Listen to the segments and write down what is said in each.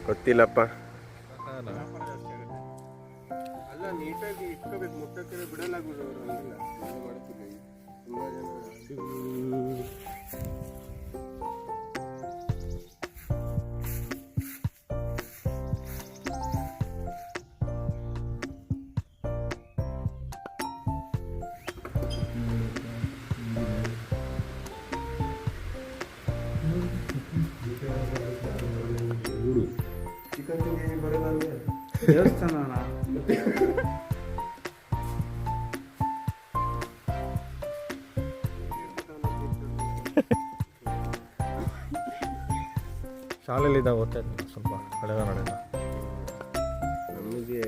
ಗೊತ್ತಿಲ್ಲಪ್ಪ. ಅಲ್ಲ ನೀಟಾಗಿ ಇಟ್ಕೋಬೇಕು, ಮುಟ್ಟಕ್ಕೆ ಬಿಡಲಾಗುವುದು ಅವರು ಹಂಗಿಲ್ಲ ಮಾಡುತ್ತಿಲ್ಲ ತುಂಬಾ ಜನ. ಚಿಕನ್ ತಿಂಡಿ ಬರಲ್ಲ ಅಂದ್ರೆ ದೇವಸ್ಥಾನ ಶಾಲೆಯಲ್ಲಿ ಇದ್ದಾಗ ಓದ್ತಾ ಇದ್ದೆ ಸ್ವಲ್ಪ ಹಳೆಗನ್ನಡ. ನಮಗೆ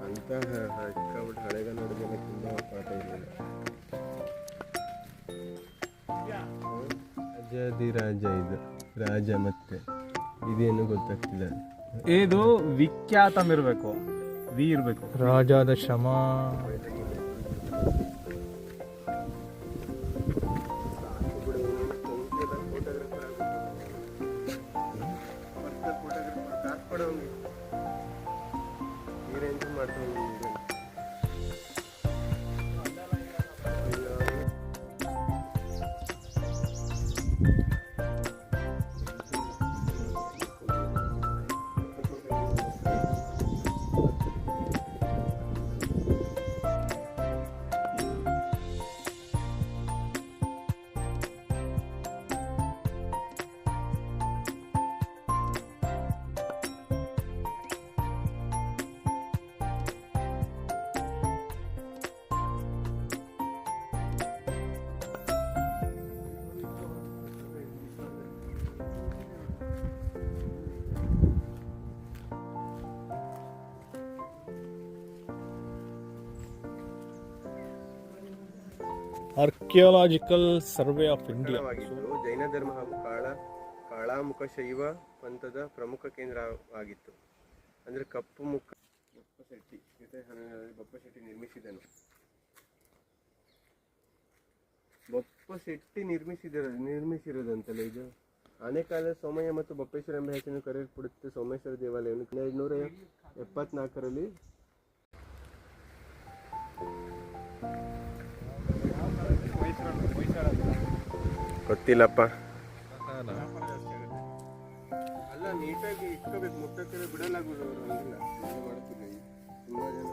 ಅಂತ ಹಚ್ಕೊಬಿಟ್ಟು ಹಳೆಗನ್ನಡದಲ್ಲೇ ತುಂಬ ಪಾಠ ಇರಲಿಲ್ಲ. ರಾಜ ಇದು ರಾಜ ಮತ್ತೆ ಇದೇನು ಗೊತ್ತಾಗ್ತಿಲ್ಲ. ಇದು ವಿಖ್ಯಾತಮ್ ಇರಬೇಕು, ವಿ ಇರಬೇಕು. ರಾಜಾದ ಶ್ರಮ. ಆರ್ಕಿಯಾಲಜಿಕಲ್ ಸರ್ವೆ ಆಫ್ ಇಂಡಿಯಾ ಜೈನ ಧರ್ಮ ಹಾಗೂ ಕಾಳಾಮುಖ ಶೈವ ಪಂಥದ ಪ್ರಮುಖ ಕೇಂದ್ರವಾಗಿತ್ತು. ಅಂದರೆ ಕಪ್ಪು ಮುಖ ಬಪ್ಪಶೆಟ್ಟಿ ನಿರ್ಮಿಸಿದನು. ಬಪ್ಪಶೆಟ್ಟಿ ನಿರ್ಮಿಸಿರೋದಂತಲ್ಲ ಇದು. ಆನೆಕಾಲದ ಸೋಮಯ್ಯ ಮತ್ತು ಬಪ್ಪೇಶ್ವರ ಎಂಬ ಹೆಸರನ್ನು ಕರೆಯಲ್ಪಡುತ್ತೆ. ಸೋಮೇಶ್ವರ ದೇವಾಲಯವನ್ನು 1274ರಲ್ಲಿ ಗೊತ್ತಿಲ್ಲಪ್ಪ. ಅಲ್ಲ ನೀಟಾಗಿ ಇಟ್ಕೋಬೇಕು, ಮುಟ್ಟಕ್ಕೆ ಬಿಡಲಾಗುವುದು ಅವರು ಹಂಗಿಲ್ಲ ಮಾಡುತ್ತಿಲ್ಲ ತುಂಬಾ ಜನ.